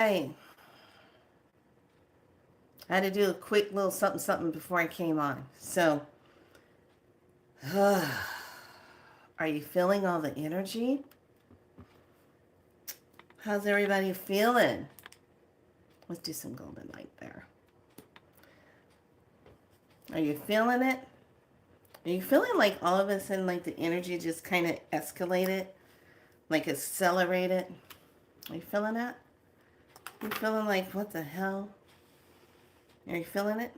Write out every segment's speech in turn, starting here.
I had to do a quick little something before I came on. So, are you feeling all the energy? How's everybody feeling? Let's do some golden light there. Are you feeling it? Are you feeling like all of a sudden, like the energy just kind of escalated, like accelerated? Are you feeling that? You feeling like, what the hell? Are you feeling it?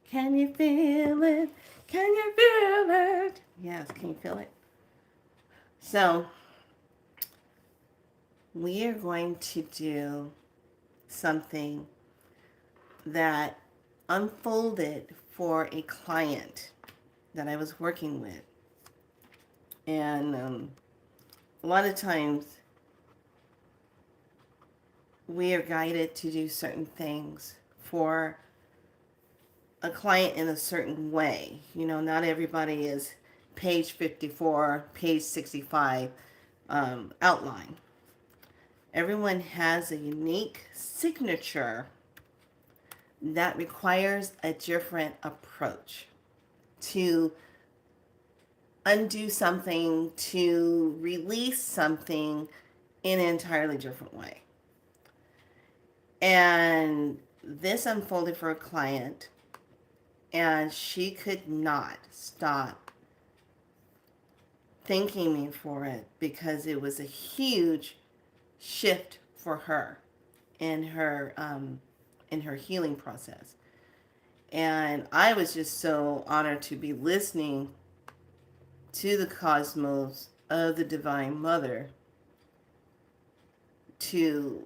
Can you feel it? Can you feel it? Yes, can you feel it? So, we are going to do something that unfolded for a client that I was working with. And a lot of times we are guided to do certain things for a client in a certain way. You know, not everybody is page 54, page 65 outline. Everyone has a unique signature that requires a different approach to undo something, to release something in an entirely different way. And this unfolded for a client, and she could not stop thanking me for it because it was a huge shift for her in her healing process. And I was just so honored to be listening to the cosmos of the Divine Mother to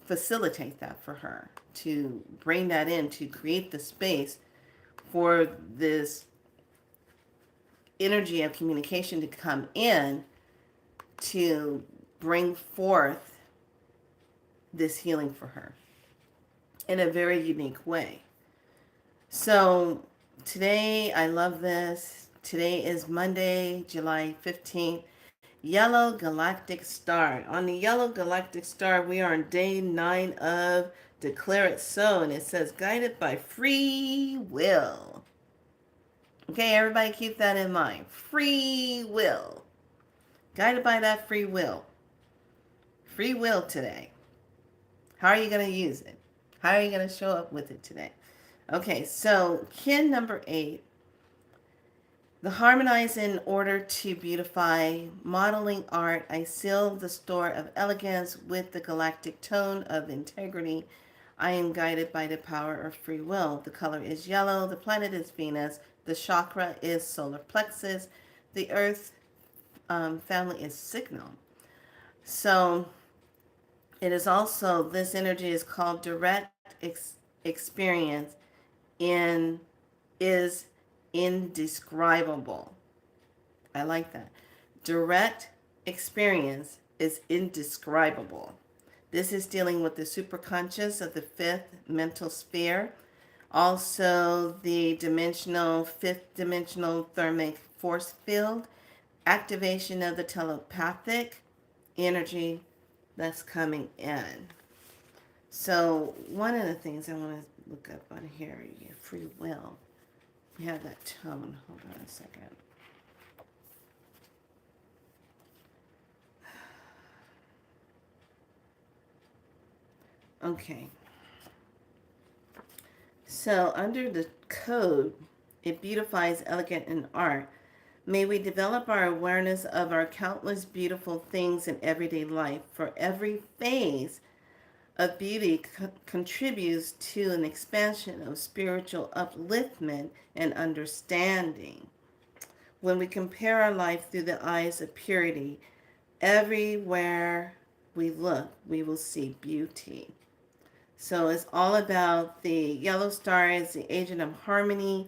facilitate that for her, to bring that in, to create the space for this energy of communication to come in to bring forth this healing for her in a very unique way. So today, I love this. Today is Monday, July 15th. Yellow Galactic Star. On the Yellow Galactic Star, we are on day 9 of Declare It So, and it says, guided by free will. Okay, everybody keep that in mind. Free will. Guided by that free will. Free will today. How are you going to use it? How are you going to show up with it today? Okay, so kin number 8. The harmonize in order to beautify, modeling art, I seal the store of elegance with the galactic tone of integrity. I am guided by the power of free will. The color is yellow. The planet is Venus. The chakra is solar plexus. The earth family is signal. So it is also, this energy is called direct experience in is indescribable. I like that. Direct experience is indescribable. This is dealing with the superconscious of the fifth mental sphere. Also, the fifth dimensional thermic force field, activation of the telepathic energy that's coming in. So, one of the things I want to look up on here, free will. We have that tone. Hold on a second. Okay. So under the code, it beautifies elegant in art. May we develop our awareness of our countless beautiful things in everyday life. For every phase of beauty contributes to an expansion of spiritual upliftment and understanding. When we compare our life through the eyes of purity, everywhere we look, we will see beauty. So it's all about the yellow star is the agent of harmony.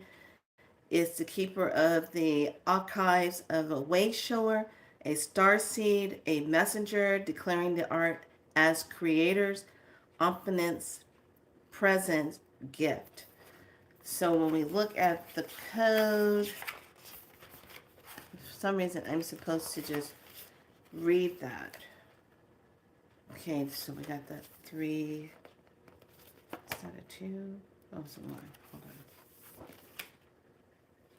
It's the keeper of the archives of a way shower, a star seed, a messenger declaring the art as creators, opponents, present, gift. So when we look at the code, for some reason I'm supposed to just read that. Okay, so we got that 3, is that a 2? Oh, it's a 1. Hold on.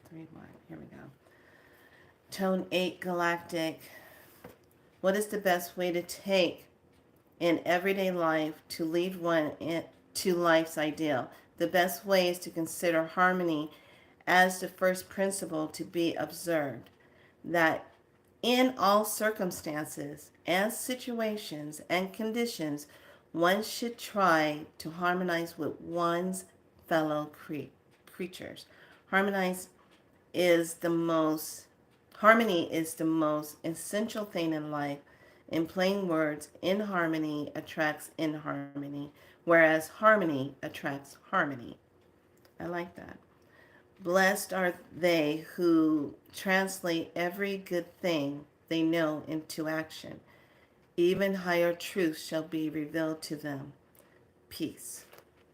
3, 1. Here we go. Tone 8, galactic. What is the best way to take in everyday life to lead one to life's ideal? The best way is to consider harmony as the first principle to be observed. That in all circumstances and situations and conditions, one should try to harmonize with one's fellow creatures. Harmonize is the most Harmony is the most essential thing in life. In plain words, in harmony attracts in harmony, whereas harmony attracts harmony. I like that. Blessed are they who translate every good thing they know into action. Even higher truths shall be revealed to them. Peace.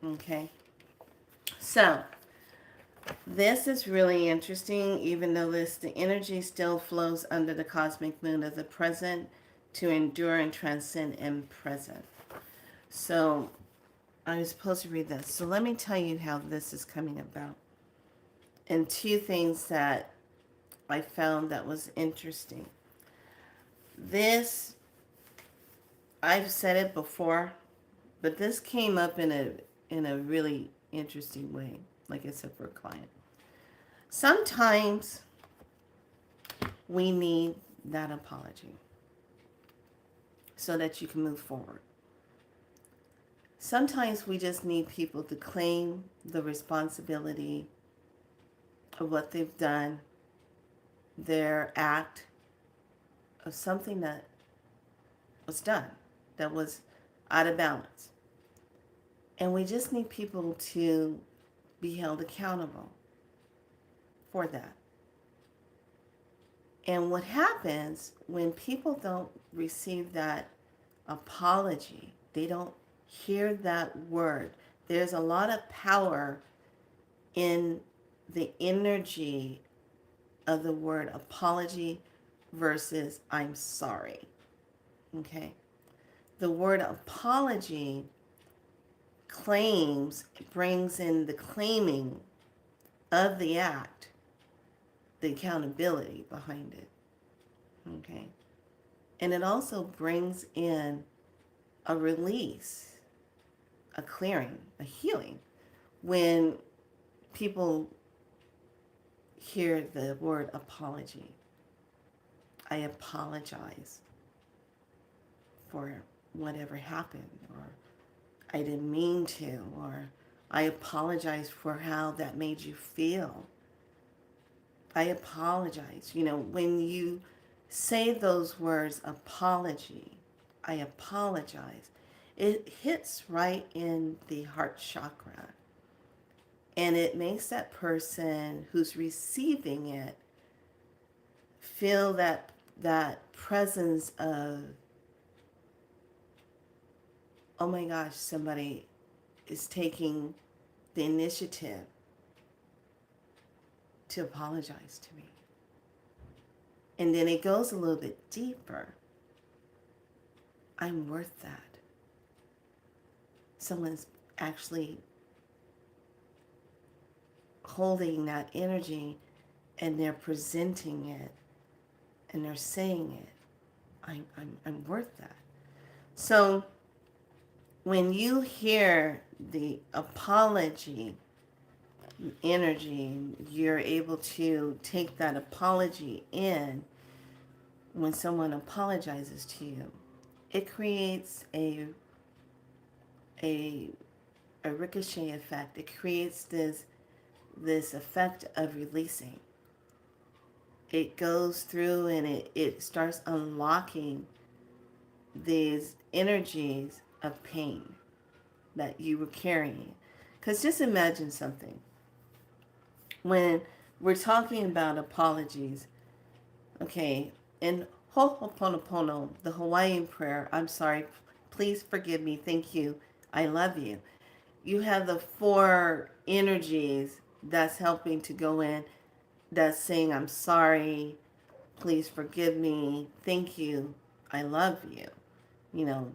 Okay? So, this is really interesting, even though the energy still flows under the cosmic moon of the present to endure and transcend in present. So I was supposed to read this. So let me tell you how this is coming about. And two things that I found that was interesting. This, I've said it before, but this came up in a really interesting way, like I said, for a client. Sometimes we need that apology so that you can move forward. Sometimes we just need people to claim the responsibility of what they've done, their act of something that was done, that was out of balance. And we just need people to be held accountable for that. And what happens when people don't receive that apology, they don't hear that word. There's a lot of power in the energy of the word apology versus I'm sorry. Okay? The word apology brings in the claiming of the act, the accountability behind it. Okay? And it also brings in a release, a clearing, a healing. When people hear the word apology, I apologize for whatever happened, or I didn't mean to, or I apologize for how that made you feel. I apologize. You know, when you say those words, apology, I apologize, it hits right in the heart chakra. And it makes that person who's receiving it feel that presence of, oh my gosh, somebody is taking the initiative to apologize to me. And then it goes a little bit deeper. I'm worth that. Someone's actually holding that energy and they're presenting it and they're saying it. I'm worth that. So when you hear the apology energy, you're able to take that apology in. When someone apologizes to you, it creates a ricochet effect. It creates this effect of releasing. It goes through and it starts unlocking these energies of pain that you were carrying. Because just imagine something. When we're talking about apologies, okay, in Ho'oponopono, the Hawaiian prayer, I'm sorry, please forgive me, thank you, I love you. You have the four energies that's helping to go in, that's saying I'm sorry, please forgive me, thank you, I love you. You know,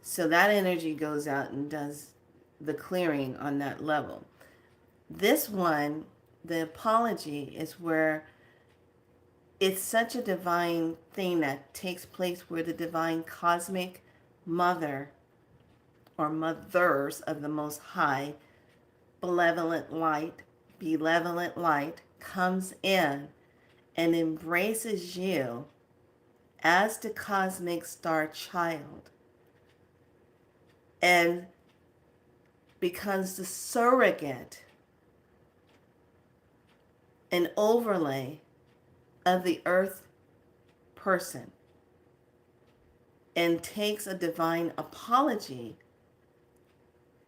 So that energy goes out and does the clearing on that level. This one, the apology, is where it's such a divine thing that takes place where the divine cosmic mother or mothers of the Most High, benevolent light comes in and embraces you as the cosmic star child and becomes the surrogate, an overlay of the earth person, and takes a divine apology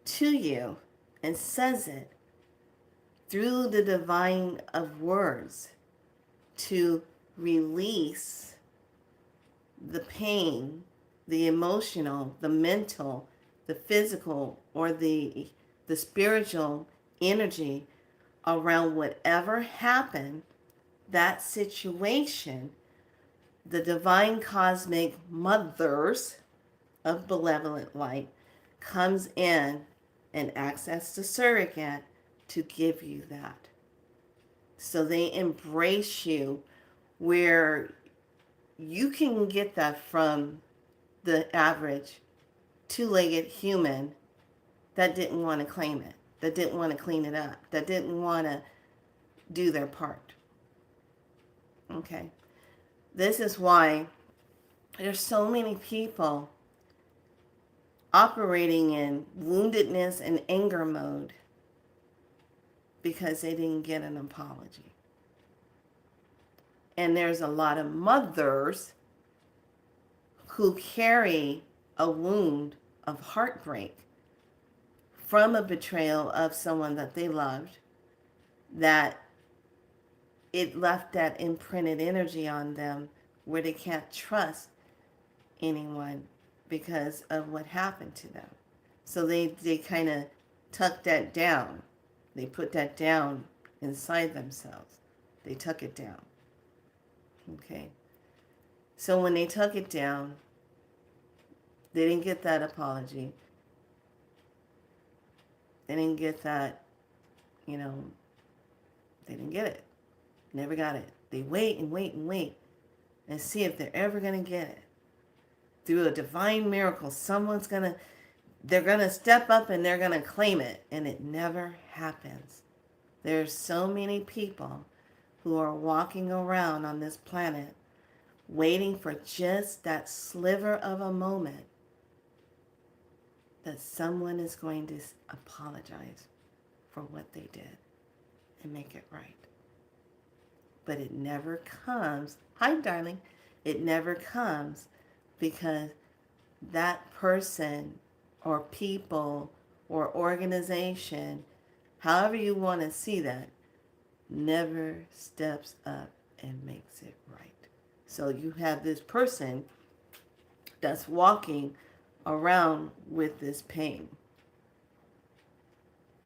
to you and says it through the divine of words to release the pain, the emotional, the mental, the physical, or the spiritual energy around whatever happened, that situation. The divine cosmic mothers of benevolent light comes in and acts as the surrogate to give you that. So they embrace you where you can get that from the average two-legged human that didn't want to claim it, that didn't want to clean it up, that didn't want to do their part. Okay. This is why there's so many people operating in woundedness and anger mode because they didn't get an apology. And there's a lot of mothers who carry a wound of heartbreak from a betrayal of someone that they loved, that it left that imprinted energy on them where they can't trust anyone because of what happened to them. So they kind of tuck that down. They put that down inside themselves. They tuck it down. Okay. So when they tuck it down, they didn't get that apology. They didn't get that, they didn't get it. Never got it. They wait and wait and wait and see if they're ever going to get it. Through a divine miracle, they're going to step up and they're going to claim it. And it never happens. There's so many people who are walking around on this planet waiting for just that sliver of a moment that someone is going to apologize for what they did and make it right. But it never comes. Hi, darling. It never comes because that person or people or organization, however you want to see that, never steps up and makes it right. So you have this person that's walking around with this pain.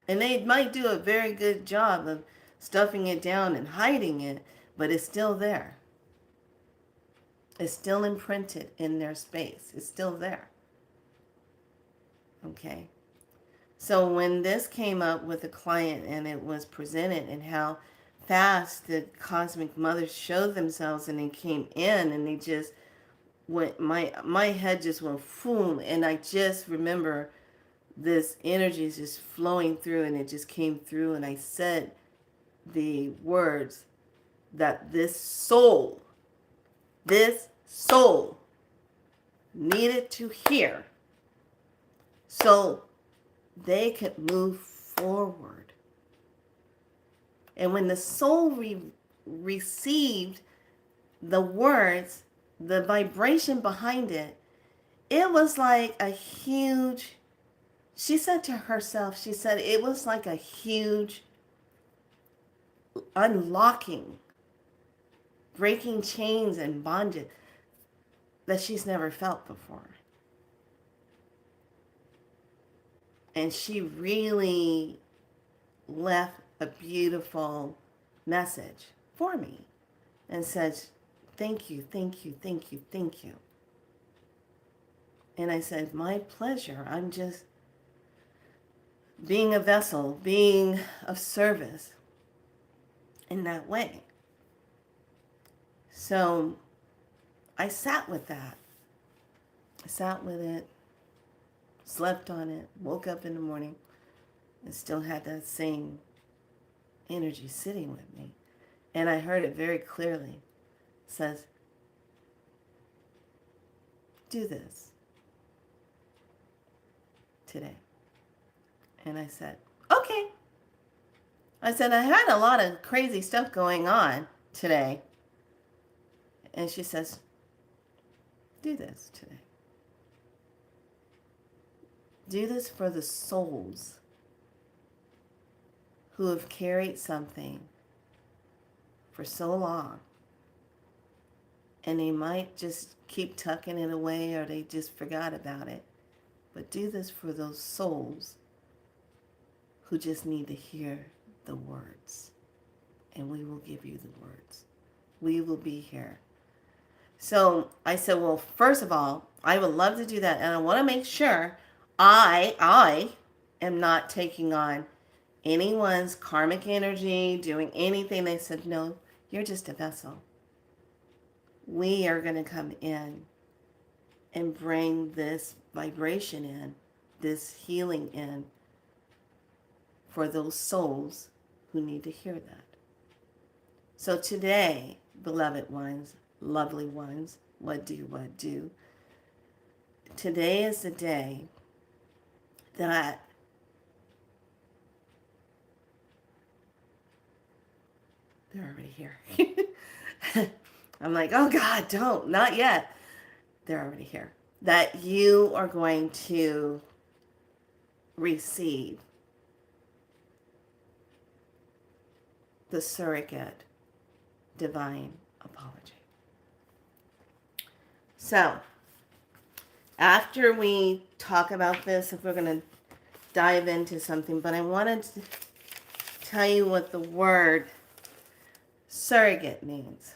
And they might do a very good job of stuffing it down and hiding it, but it's still there. It's still imprinted in their space. It's still there. Okay. So when this came up with a client and it was presented and how fast the cosmic mothers showed themselves and they came in and they just went, my head just went boom, and I just remember this energy is just flowing through and it just came through and I said the words that this soul needed to hear so they could move forward. And when the soul received the words, the vibration behind it, it was like a huge, she said to herself, she said it was like a huge unlocking, breaking chains and bondage that she's never felt before. And she really left a beautiful message for me and said, thank you, thank you, thank you, thank you. And I said, my pleasure. I'm just being a vessel, being of service in that way. So I sat with that. I sat with it, slept on it, woke up in the morning, and still had that same energy sitting with me. And I heard it very clearly. It says, do this today. And I said, okay. I said, I had a lot of crazy stuff going on today. And she says, do this today. Do this for the souls who have carried something for so long. And they might just keep tucking it away or they just forgot about it. But do this for those souls who just need to hear the words. And we will give you the words. We will be here. So I said, well, first of all, I would love to do that. And I want to make sure I am not taking on anyone's karmic energy, doing anything. They said, no, you're just a vessel. We are going to come in and bring this vibration in, this healing in for those souls who need to hear that. So today, beloved ones, lovely ones, what do? Today is the day that they're already here. I'm like, oh God, don't, not yet. They're already here. That you are going to receive the surrogate divine apology. So, after we talk about this, if we're going to dive into something, but I wanted to tell you what the word surrogate means.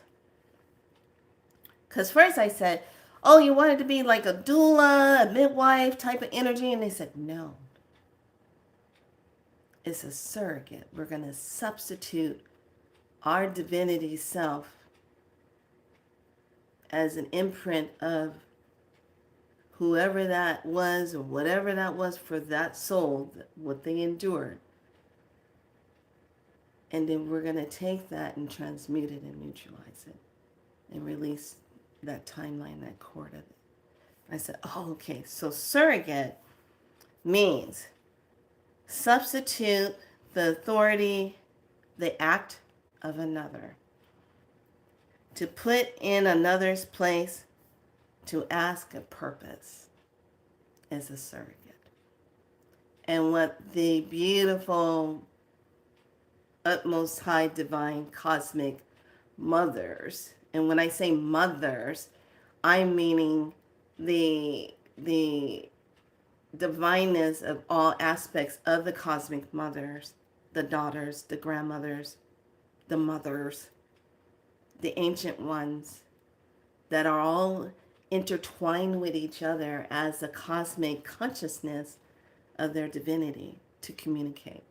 Because first I said, oh, you wanted to be like a doula, a midwife type of energy, and they said, no. It's a surrogate. We're going to substitute our divinity self as an imprint of whoever that was or whatever that was for that soul, what they endured. And then we're going to take that and transmute it and neutralize it and release that timeline, that cord of it. I said, oh, okay. So surrogate means substitute the authority, the act of another. To put in another's place, to ask a purpose is a surrogate. And what the beautiful, utmost high, divine, cosmic mothers, and when I say mothers, I'm meaning the divineness of all aspects of the cosmic mothers, the daughters, the grandmothers, the mothers, the ancient ones that are all intertwined with each other as the cosmic consciousness of their divinity to communicate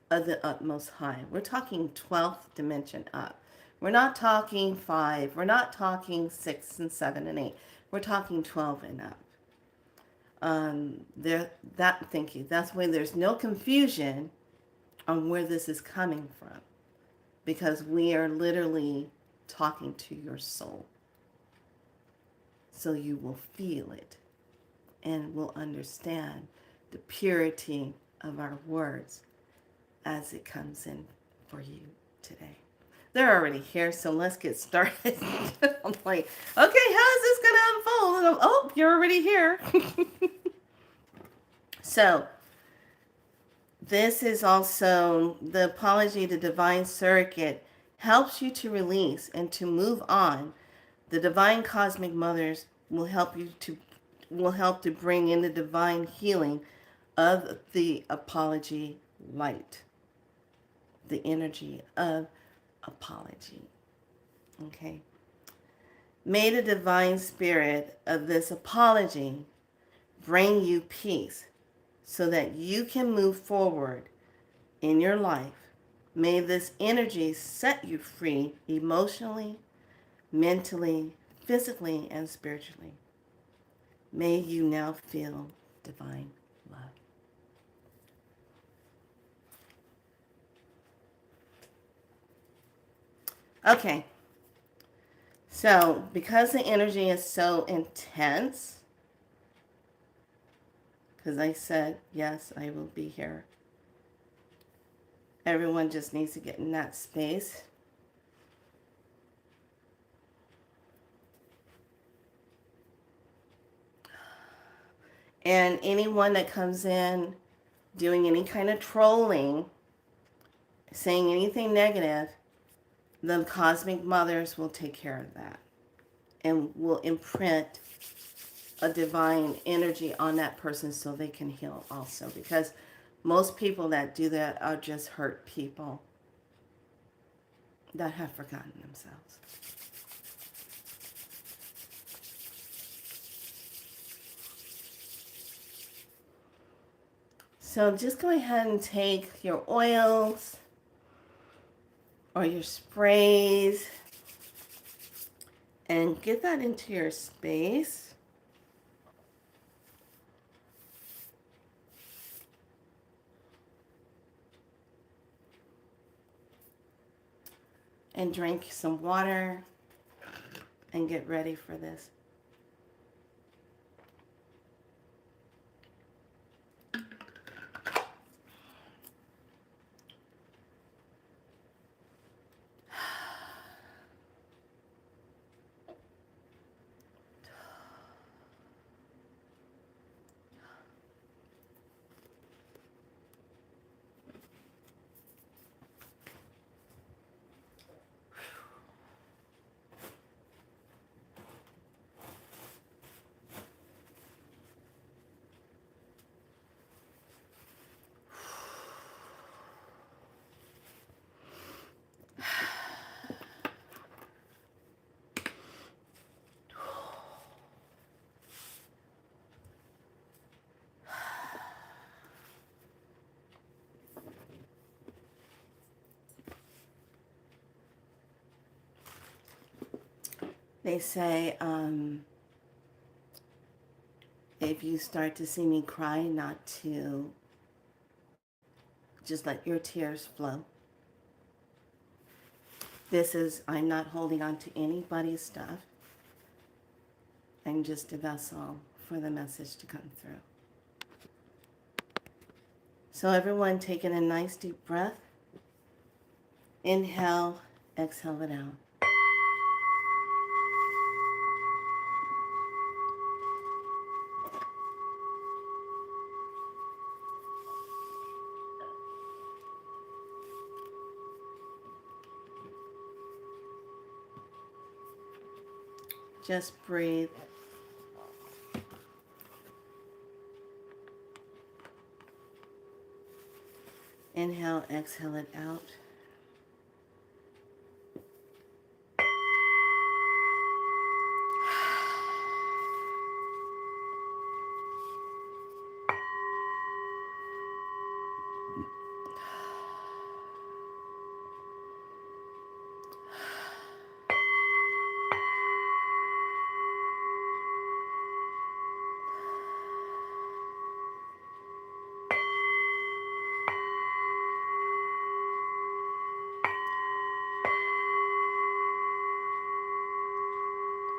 of the utmost high. We're talking 12th dimension up. We're not talking 5. We're not talking 6 and 7 and 8. We're talking 12 and up. Thank you. That's why there's no confusion on where this is coming from, because we are literally talking to your soul. So you will feel it and will understand the purity of our words as it comes in for you today. They're already here, so let's get started. I'm like, okay, how is this going to unfold? And oh, you're already here. So, this is also the apology to divine surrogate helps you to release and to move on. The divine cosmic mothers will help to bring in the divine healing of the apology light, the energy of apology. Okay. May the divine spirit of this apology bring you peace so that you can move forward in your life. May this energy set you free emotionally, mentally, physically, and spiritually. May you now feel divine love. Okay, so because the energy is so intense, because I said, yes, I will be here. Everyone just needs to get in that space. And anyone that comes in doing any kind of trolling, saying anything negative, the cosmic mothers will take care of that and will imprint a divine energy on that person so they can heal also. Because most people that do that are just hurt people that have forgotten themselves. So just go ahead and take your oils or your sprays and get that into your space. And drink some water and get ready for this. They say, if you start to see me cry, not to just let your tears flow. I'm not holding on to anybody's stuff. I'm just a vessel for the message to come through. So everyone taking a nice deep breath. Inhale, exhale it out. Just breathe. Inhale, exhale it out.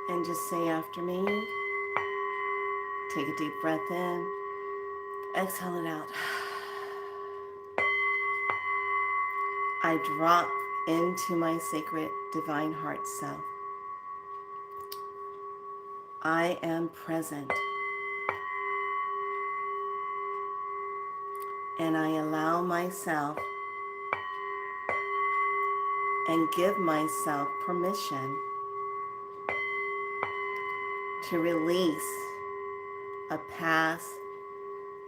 And just say after me. Take a deep breath in. Exhale it out. I drop into my sacred divine heart self. I am present. And I allow myself and give myself permission to release a past,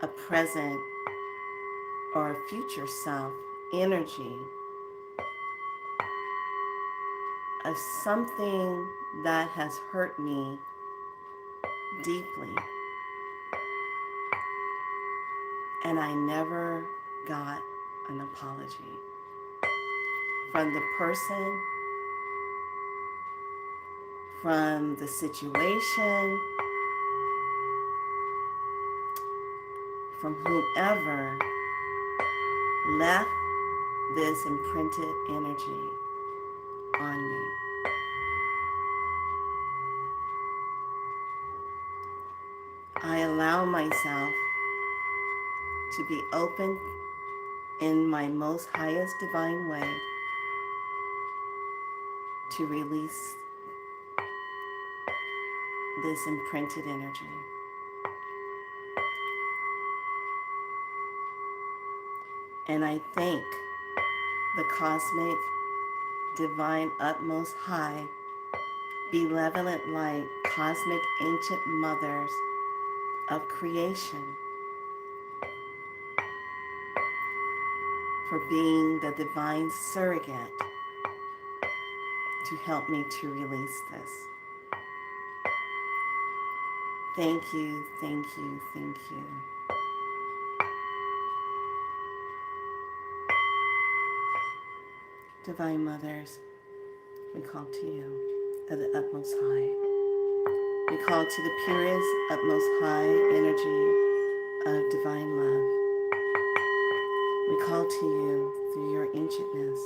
a present, or a future self energy of something that has hurt me deeply. And I never got an apology from the person, from the situation, from whomever left this imprinted energy on me. I allow myself to be open in my most highest divine way to release this imprinted energy. And I thank the cosmic, divine, utmost high, benevolent light, cosmic ancient mothers of creation for being the divine surrogate to help me to release this. Thank you, thank you, thank you. Divine mothers, we call to you of the utmost high. We call to the purest, utmost high energy of divine love. We call to you through your ancientness.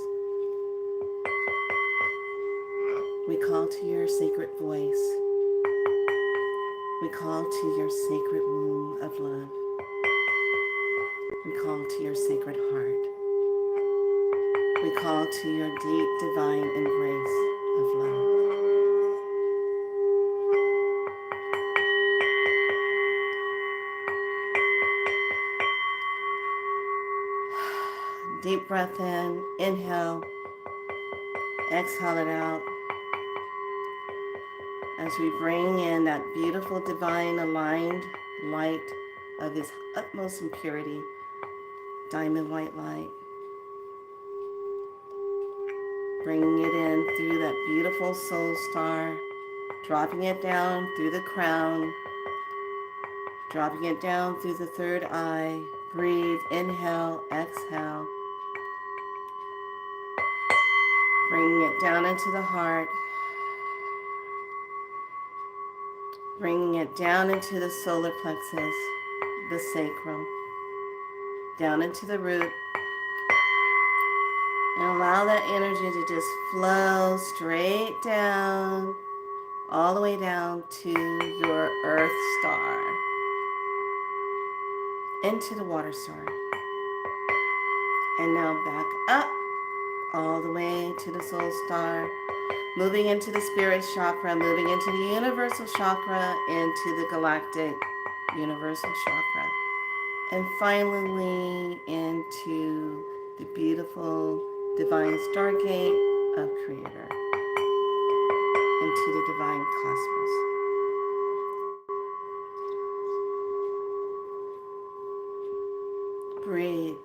We call to your sacred voice. We call to your sacred womb of love. We call to your sacred heart. We call to your deep divine embrace of love. Deep breath in, inhale, exhale it out. As we bring in that beautiful divine aligned light of His utmost impurity, diamond white light. Bringing it in through that beautiful soul star, dropping it down through the crown, dropping it down through the third eye. Breathe, inhale, exhale. Bringing it down into the heart, bringing it down into the solar plexus, the sacrum, down into the root, and allow that energy to just flow straight down, all the way down to your earth star, into the water star, and now back up all the way to the soul star, moving into the spirit chakra, moving into the universal chakra, into the galactic universal chakra, and finally into the beautiful divine stargate of Creator, into the divine cosmos. Breathe.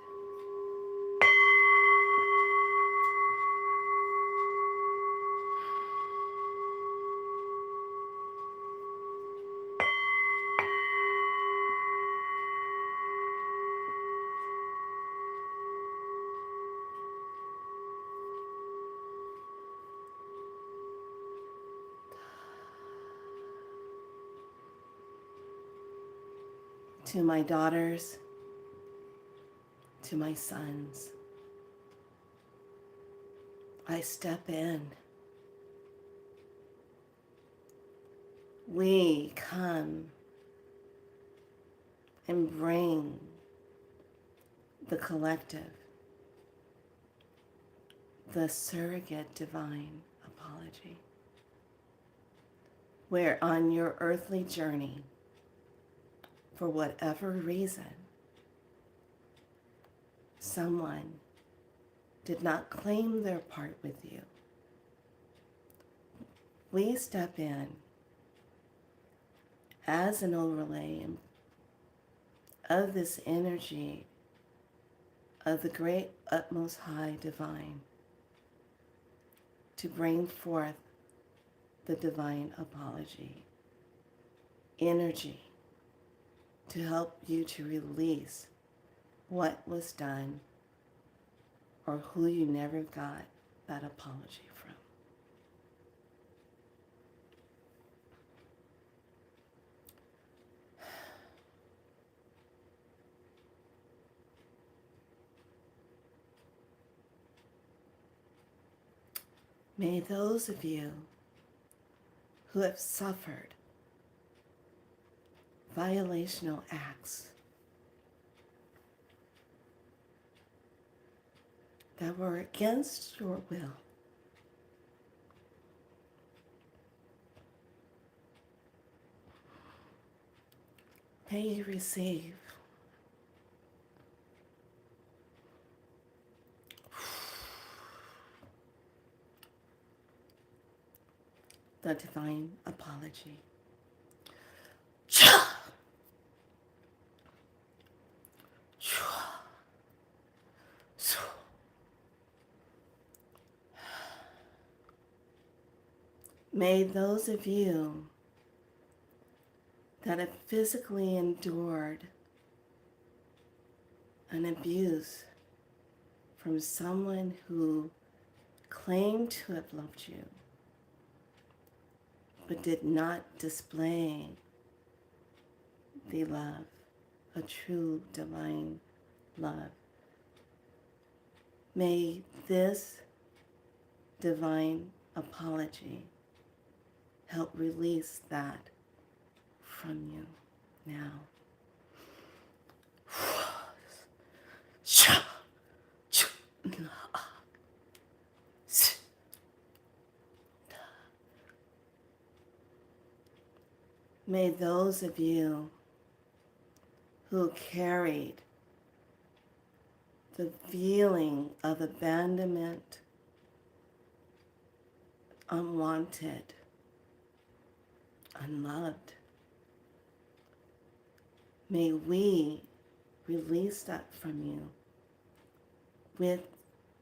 To my daughters, to my sons, I step in. We come and bring the collective, the surrogate divine apology, where on your earthly journey, for whatever reason, someone did not claim their part with you. We step in as an overlay of this energy of the great utmost high divine to bring forth the divine apology energy to help you to release what was done or who you never got that apology from. May those of you who have suffered violational acts that were against your will, may you receive the divine apology. May those of you that have physically endured an abuse from someone who claimed to have loved you but did not display the love, a true divine love. May this divine apology help release that from you now. May those of you who carried the feeling of abandonment, unwanted, unloved, may we release that from you with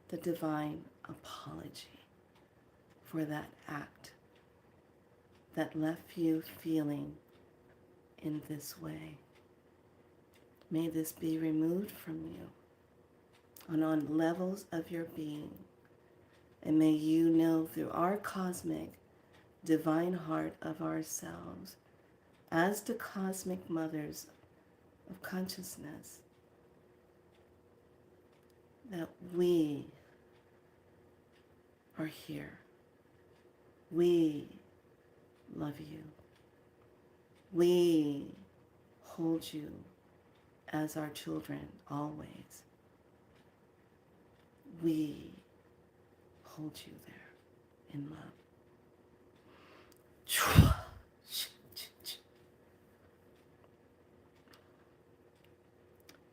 the divine apology for that act that left you feeling in this way. May this be removed from you and on levels of your being. And may you know through our cosmic divine heart of ourselves, as the cosmic mothers of consciousness, that we are here. We love you. We hold you as our children always. We hold you there in love.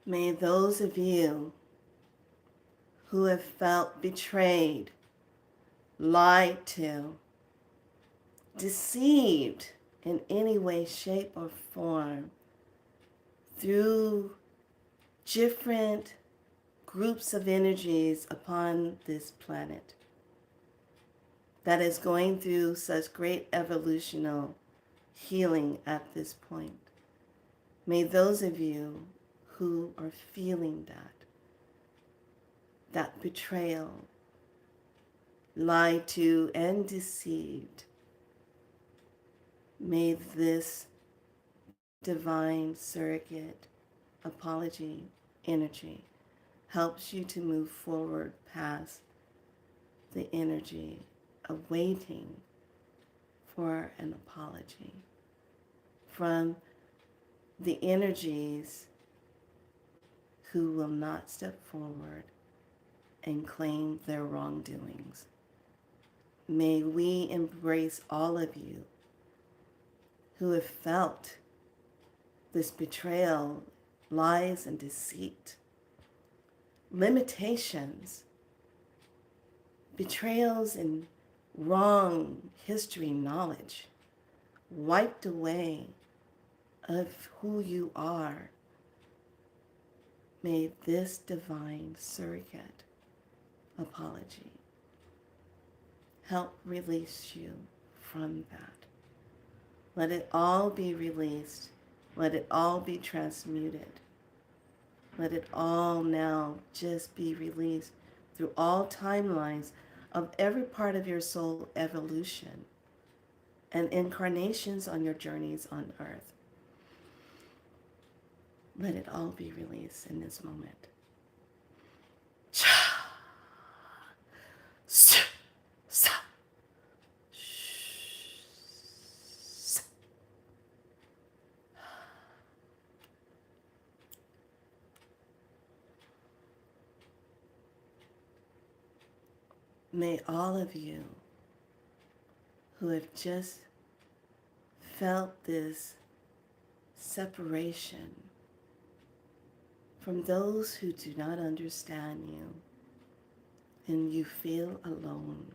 May those of you who have felt betrayed, lied to, deceived in any way, shape, or form through different groups of energies upon this planet that is going through such great evolutional healing at this point. May those of you who are feeling that betrayal, lied to, and deceived, may this divine surrogate apology energy helps you to move forward past the energy of waiting for an apology from the energies who will not step forward and claim their wrongdoings. May we embrace all of you who have felt this betrayal, lies, and deceit, limitations, betrayals, and wrong history knowledge wiped away of who you are. May this divine surrogate apology help release you from that. Let it all be released. Let it all be transmuted Let it all now just be released through all timelines of every part of your soul evolution and incarnations on your journeys on earth. Let it all be released in this moment. May all of you who have just felt this separation from those who do not understand you and you feel alone,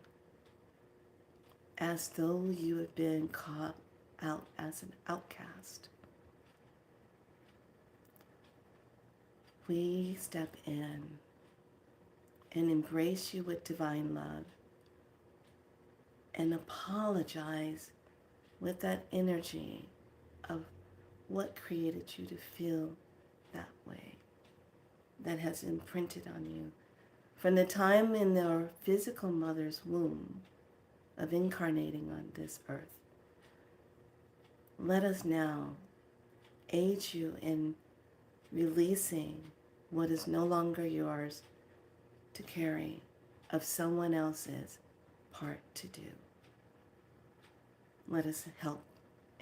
as though you have been caught out as an outcast, we step in and embrace you with divine love and apologize with that energy of what created you to feel that way, that has imprinted on you from the time in your physical mother's womb of incarnating on this earth. Let us now aid you in releasing what is no longer yours to carry of someone else's part to do. Let us help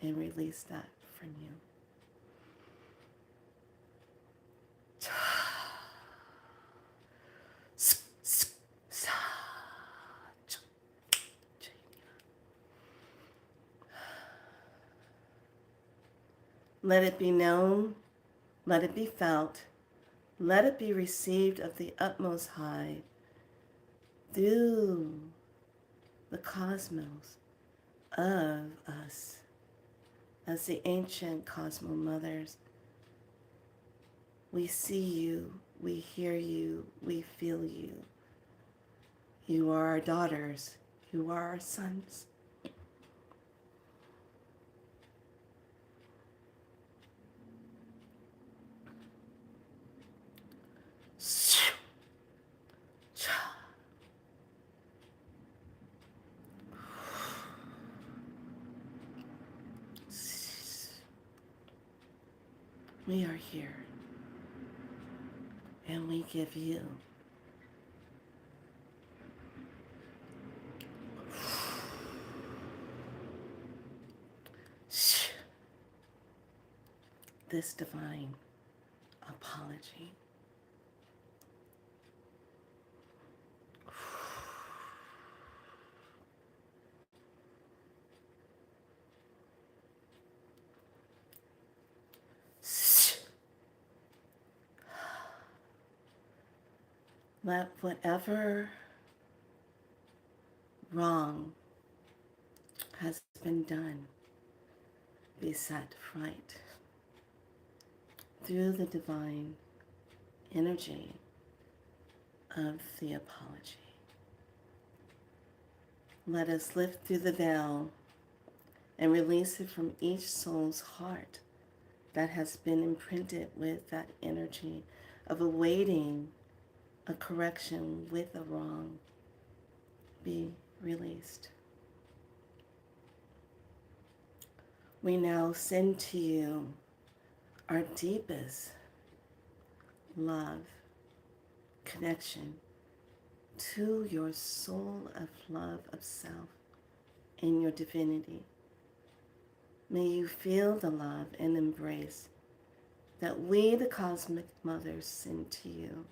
and release that from you. Let it be known, let it be felt, let it be received of the utmost high through the cosmos of us as the ancient Cosmo Mothers. We see you, we hear you, we feel you. You are our daughters, you are our sons. We are here, and we give you this divine apology. Let whatever wrong has been done be set right through the divine energy of the apology. Let us lift through the veil and release it from each soul's heart that has been imprinted with that energy of awaiting a correction with a wrong be released. We now send to you our deepest love, connection to your soul of love of self in your divinity. May you feel the love and embrace that we, the Cosmic Mothers, send to you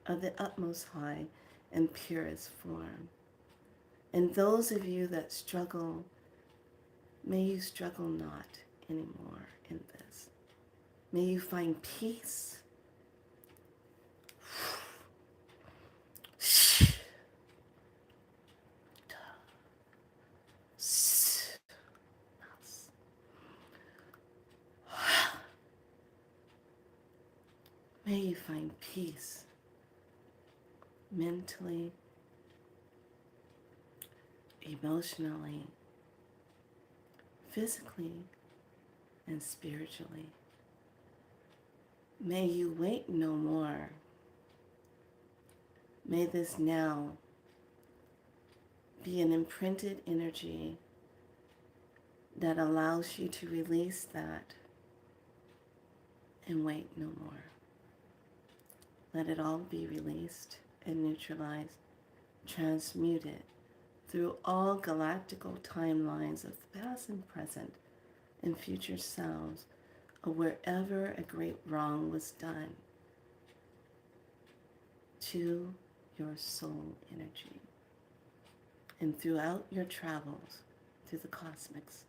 of the utmost high and purest form. And those of you that struggle, may you struggle not anymore in this. May you find peace. May you find peace mentally, emotionally, physically, and spiritually. May you wait no more. May this now be an imprinted energy that allows you to release that and wait no more. Let it all be released and neutralized, transmuted through all galactical timelines of the past and present and future selves of wherever a great wrong was done to your soul energy and throughout your travels through the cosmics.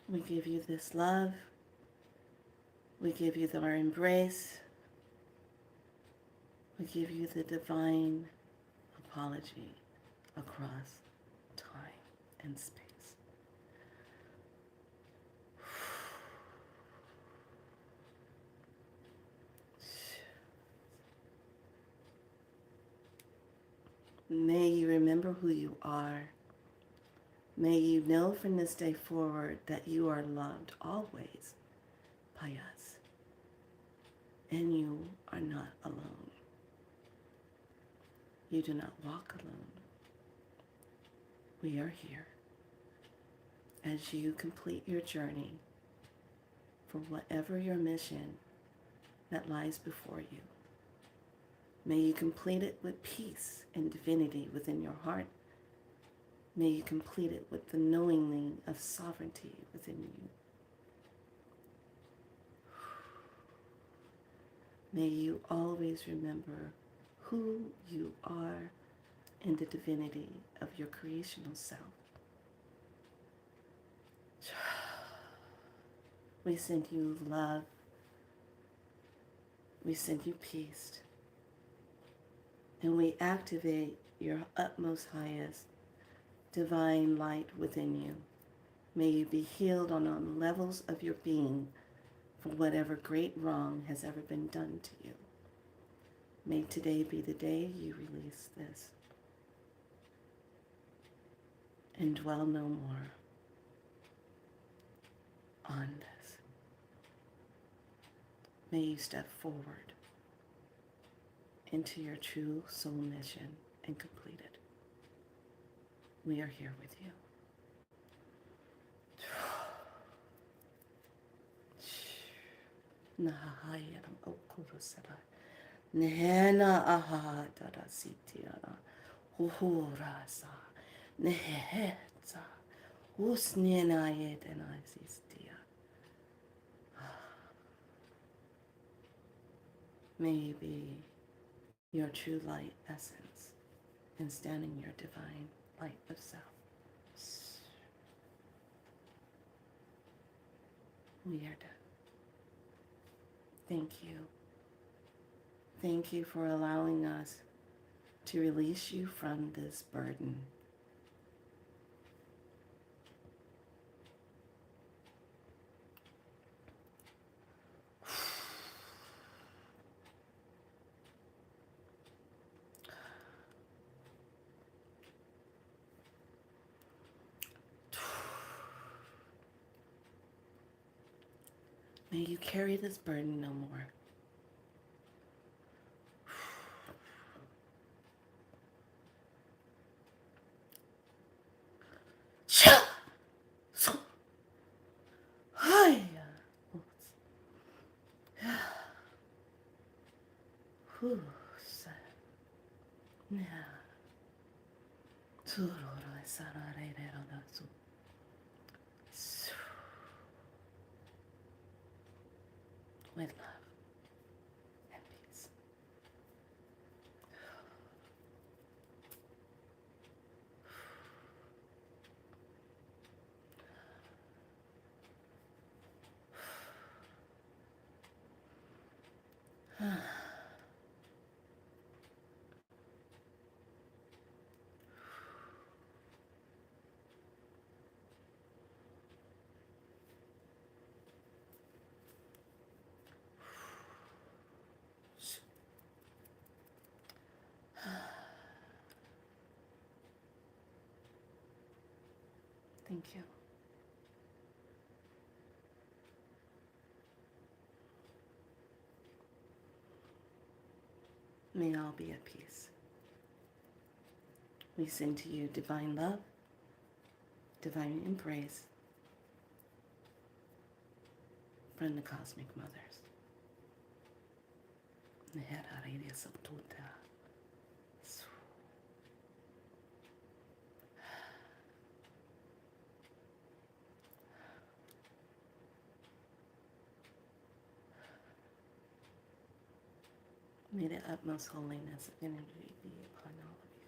We give you this love. We give you our embrace. We give you the divine apology across time and space. May you remember who you are. May you know from this day forward that you are loved always by us. And you are not alone. You do not walk alone. We are here as you complete your journey for whatever your mission that lies before you. May you complete it with peace and divinity within your heart. May you complete it with the knowing of sovereignty within you. May you always remember who you are in the divinity of your creational self. We send you love. We send you peace. And we activate your utmost highest divine light within you. May you be healed on all levels of your being for whatever great wrong has ever been done to you. May today be the day you release this and dwell no more on this. May you step forward into your true soul mission and complete it. We are here with you. Nahahayaram okurusara. Nehena aha dada sitiara. Uhurasa. Nehetza. Usnena yedena existia. May you be your true light essence and stand in your divine light of self. We are done. Thank you. Thank you for allowing us to release you from this burden. May you carry this burden no more. With love and peace. Thank you. May all be at peace. We send to you divine love, divine embrace from the cosmic mothers. May the utmost holiness of energy be upon all of you.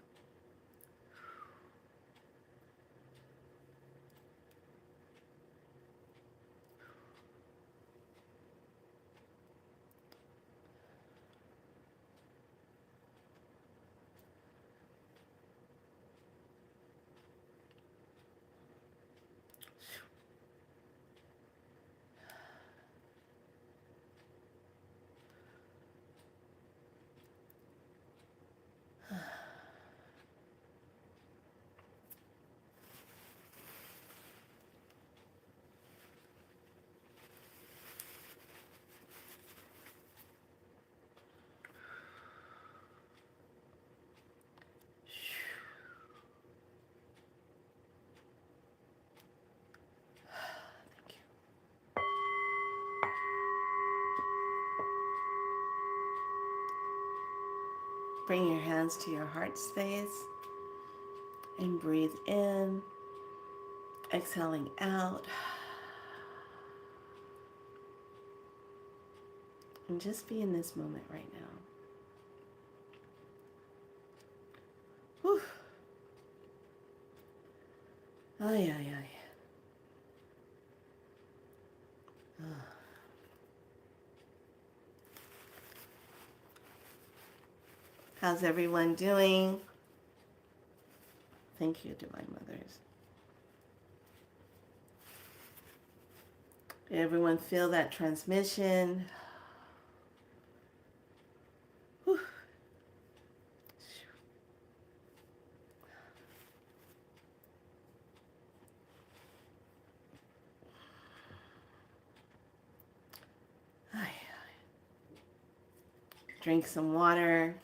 Thank you. Bring your hands to your heart space and breathe in, exhaling out. And just be in this moment right now. Whew. Ay, ay, ay. Oh. How's everyone doing? Thank you, Divine Mothers. Did everyone feel that transmission? Whew. Ay, ay. Drink some water.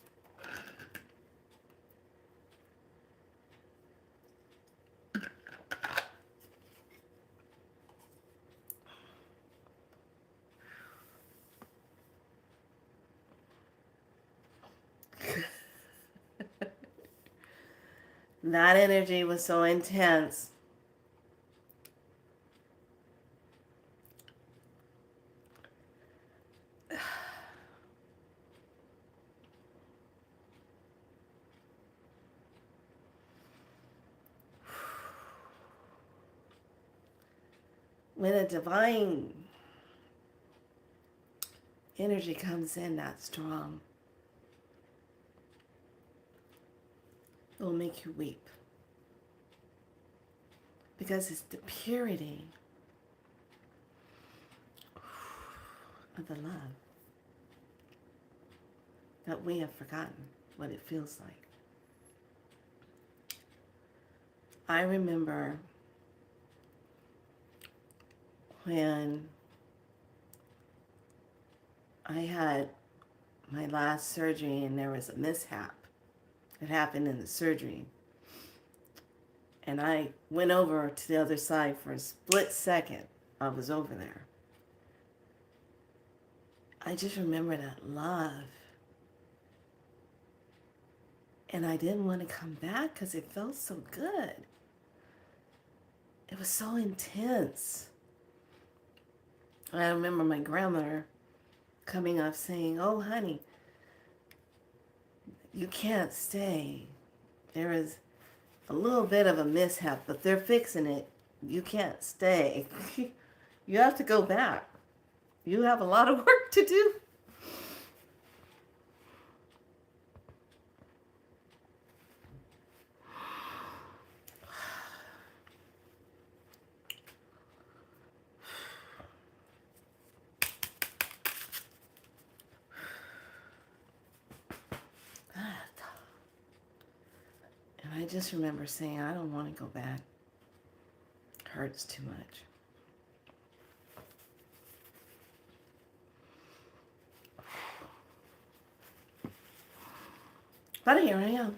That energy was so intense. When a divine energy comes in that strong, it will make you weep. Because it's the purity of the love that we have forgotten what it feels like. I remember when I had my last surgery and there was a mishap. It happened in the surgery. And I went over to the other side for a split second. I was over there. I just remember that love. And I didn't want to come back because it felt so good. It was so intense. I remember my grandmother coming up saying, "Oh, honey, you can't stay. There is a little bit of a mishap, but they're fixing it. You can't stay. You have to go back. You have a lot of work to do." And I just remember saying, I don't want to go back. hurts too much. But here I am.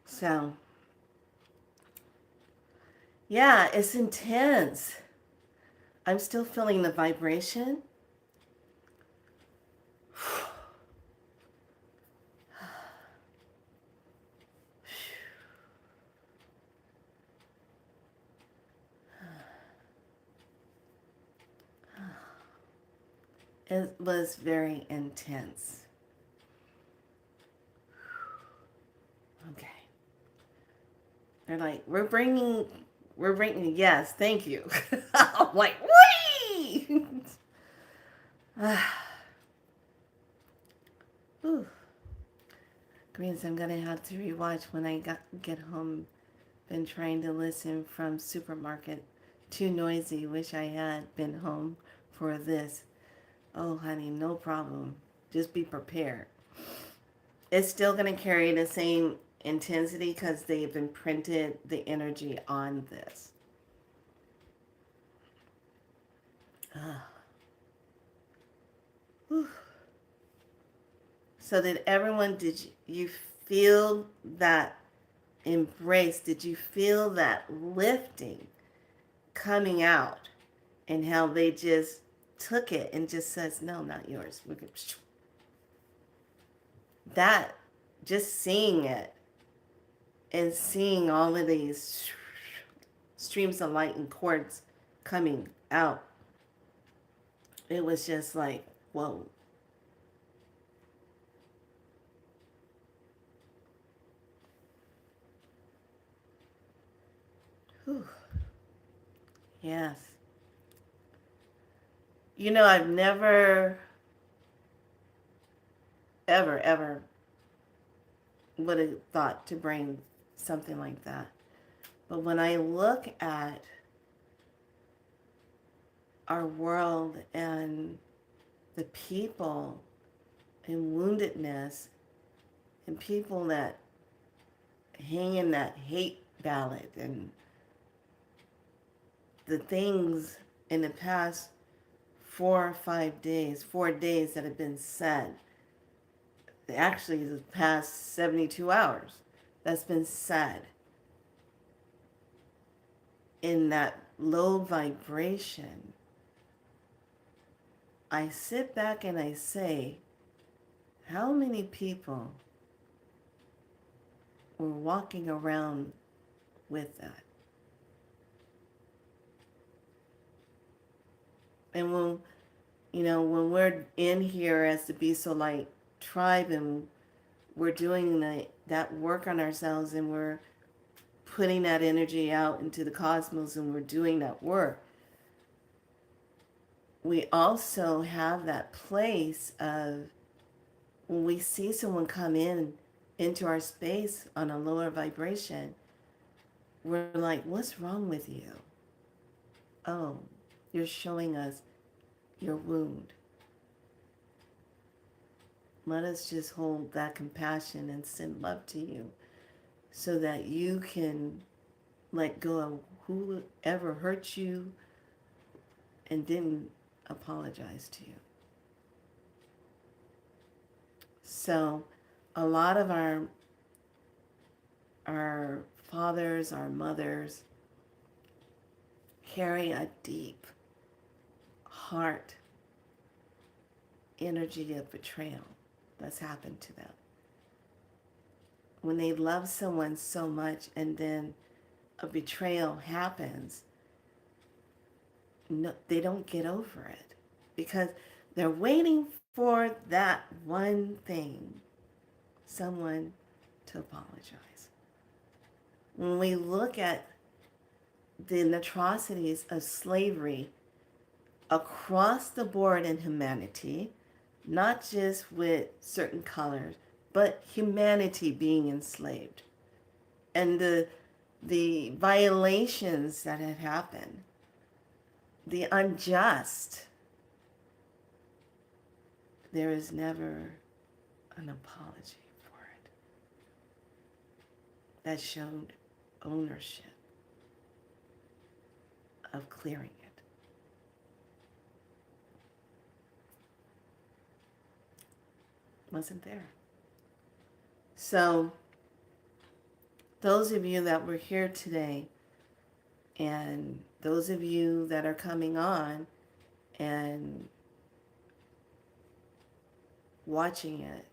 So, yeah, it's intense. I'm still feeling the vibration. It was very intense. Okay. They're like, we're bringing, yes, thank you. I'm like, whee! Whew. Greens, I'm gonna have to rewatch when I get home. Been trying to listen from supermarket. Too noisy. Wish I had been home for this. Oh, honey, no problem. Just be prepared. It's still gonna carry the same intensity because they've imprinted the energy on this. Whew. So did you feel that embrace? Did you feel that lifting coming out and how they just took it and just says, no, not yours. That, just seeing it and seeing all of these streams of light and cords coming out, it was just like, whoa. Whew. Yes. You know, I've never, ever would have thought to bring something like that. But when I look at our world and the people and woundedness and people that hang in that hate ballot and the things in the past 4 days that have been said, actually the past 72 hours that's been said in that low vibration, I sit back and I say, how many people were walking around with that? And when we're in here as the Be So Light tribe and we're doing that work on ourselves and we're putting that energy out into the cosmos and we're doing that work, we also have that place of when we see someone come into our space on a lower vibration, we're like, what's wrong with you? Oh, you're showing us your wound. Let us just hold that compassion and send love to you so that you can let go of whoever hurt you and didn't apologize to you. So a lot of our fathers, our mothers carry a deep heart energy of betrayal that's happened to them. When they love someone so much and then a betrayal happens, no, they don't get over it because they're waiting for that one thing, someone to apologize. When we look at the atrocities of slavery across the board in humanity, not just with certain colors, but humanity being enslaved, and the violations that had happened, the unjust, there is never an apology for it. That showed ownership of clearing it. Wasn't there. So those of you that were here today, and those of you that are coming on and watching it,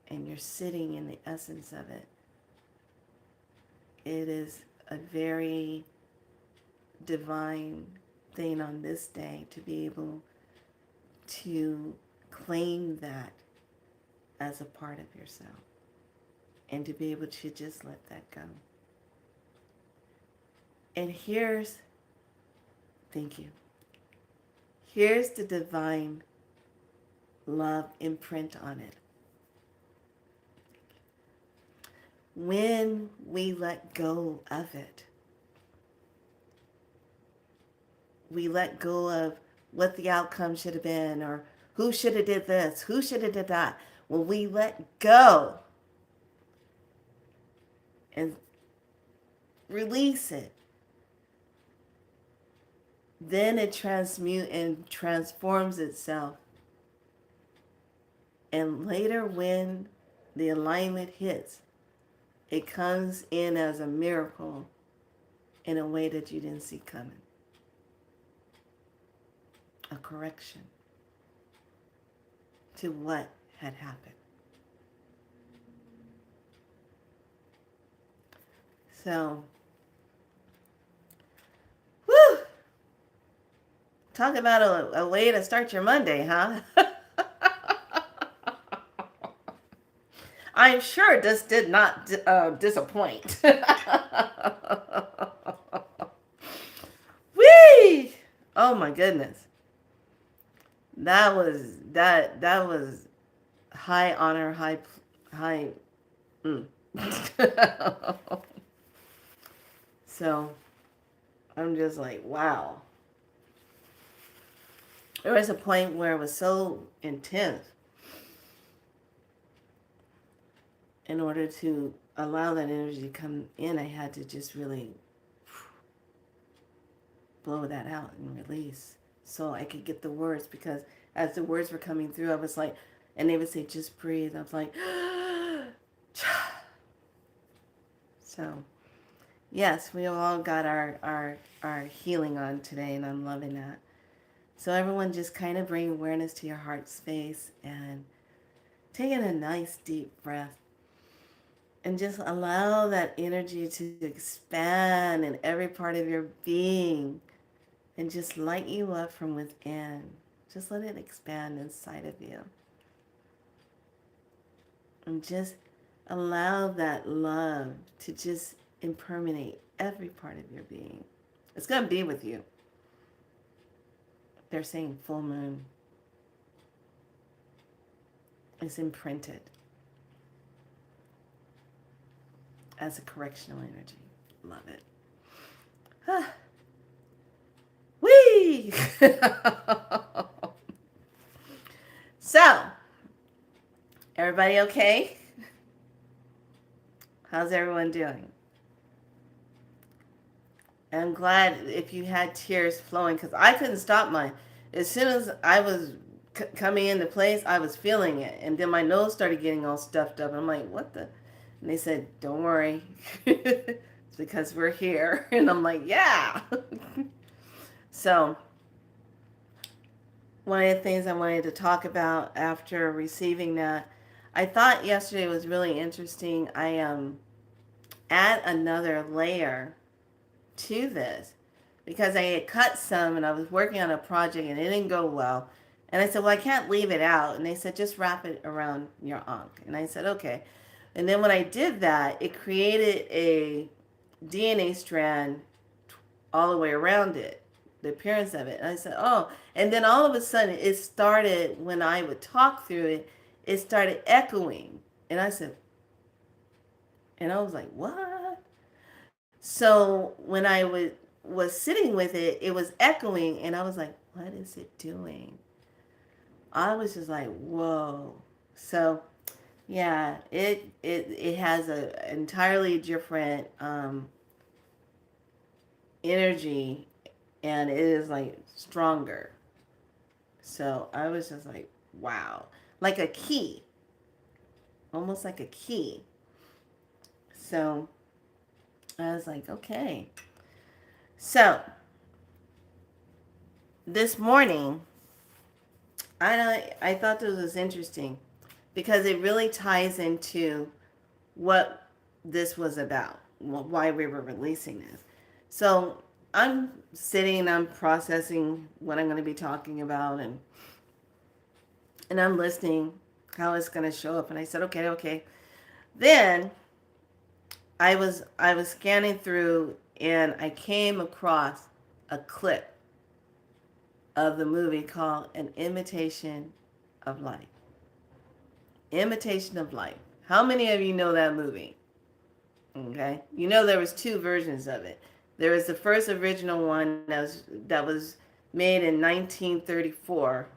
and you're sitting in the essence of it, it is a very divine thing on this day to be able to claim that as a part of yourself and to be able to just let that go. And thank you, here's the divine love imprint on it. When we let go of it, we let go of what the outcome should have been, or who should have did this, who should have did that. When we let go and release it, then it transmutes and transforms itself. And later when the alignment hits, it comes in as a miracle in a way that you didn't see coming. A correction to what had happened. So, whew, talk about a way to start your Monday, huh? I'm sure this did not disappoint. Whee! Oh my goodness. That was high honor, high. So I'm just like, wow. There was a point where it was so intense. In order to allow that energy to come in, I had to just really blow that out and release so I could get the words, because as the words were coming through, I was like, and they would say, just breathe. I was like, so yes, we all got our healing on today, and I'm loving that. So everyone just kind of bring awareness to your heart space and taking a nice deep breath. And just allow that energy to expand in every part of your being and just light you up from within. Just let it expand inside of you. And just allow that love to just impermeate every part of your being. It's going to be with you. They're saying full moon. It's imprinted as a correctional energy. Love it. Ah. Whee! So, everybody okay? How's everyone doing? I'm glad if you had tears flowing, because I couldn't stop mine. As soon as I was coming into place, I was feeling it. And then my nose started getting all stuffed up. I'm like, what the? And they said, don't worry. It's because we're here. And I'm like, yeah. So, one of the things I wanted to talk about after receiving that, I thought yesterday was really interesting. I add another layer to this because I had cut some and I was working on a project and it didn't go well. And I said, well, I can't leave it out. And they said, just wrap it around your ankh. And I said, okay. And then when I did that, it created a DNA strand all the way around it, the appearance of it. And I said, oh. And then all of a sudden, it started, when I would talk through it, it started echoing. And I said, and I was like, what? So when I was sitting with it, it was echoing. And I was like, what is it doing? I was just like, whoa. So yeah, it has a entirely different energy, and it is like stronger. So I was just like, wow, like a key, almost like a key. So I was like, okay. So this morning, I thought this was interesting because it really ties into what this was about, why we were releasing this. So I'm sitting, I'm processing what I'm going to be talking about, and I'm listening how it's going to show up. And I said, okay, okay. Then I was scanning through, and I came across a clip of the movie called An Imitation of Life. Imitation of Life. How many of you know that movie? Okay. You know there was two versions of it. There was the first original one that was made in 1934,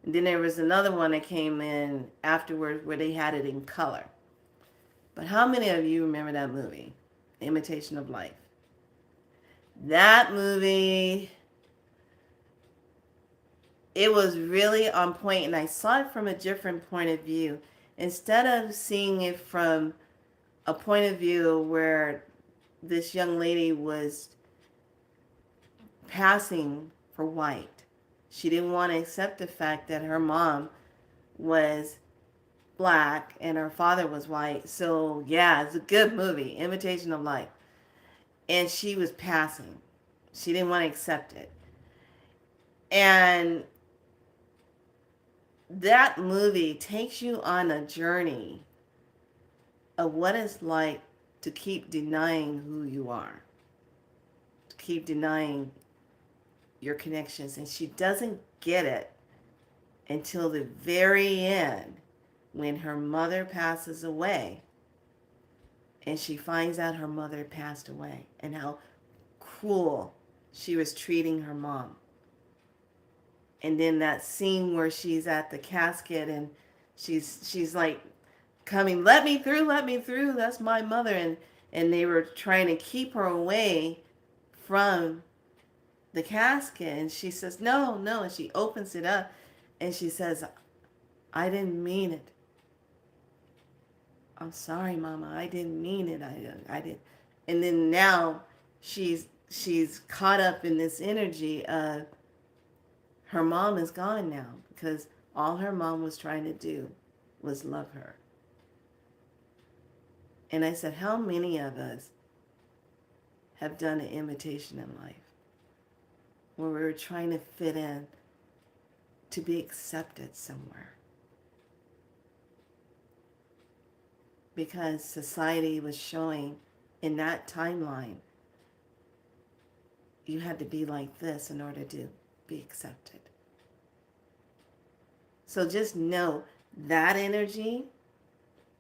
and then there was another one that came in afterwards where they had it in color. But how many of you remember that movie, Imitation of Life? That movie, it was really on point, and I saw it from a different point of view. Instead of seeing it from a point of view where this young lady was passing for white, she didn't want to accept the fact that her mom was black and her father was white. So, yeah, it's a good movie, Imitation of Life. And she was passing. She didn't want to accept it. And that movie takes you on a journey of what it's like to keep denying who you are, to keep denying your connections. And she doesn't get it until the very end when her mother passes away and she finds out her mother passed away and how cruel she was treating her mom. And then that scene where she's at the casket and she's like coming, let me through, that's my mother. And they were trying to keep her away from the casket, and she says, no, no, and she opens it up and she says, I didn't mean it. I'm sorry, Mama, I didn't mean it. I didn't. And then now she's caught up in this energy of her mom is gone now because all her mom was trying to do was love her. And I said, how many of us have done an imitation in life where we were trying to fit in to be accepted somewhere? Because society was showing in that timeline, you had to be like this in order to be accepted. So just know that energy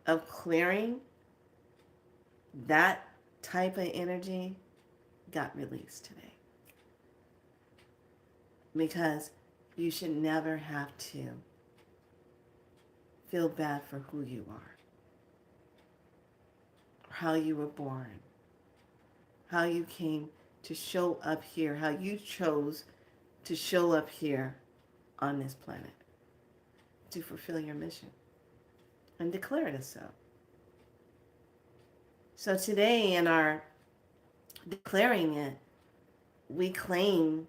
of clearing, that type of energy got released today. Because you should never have to feel bad for who you are, how you were born, how you came to show up here, how you chose to show up here on this planet to fulfill your mission and declare it as so. So today in our declaring it, we claimed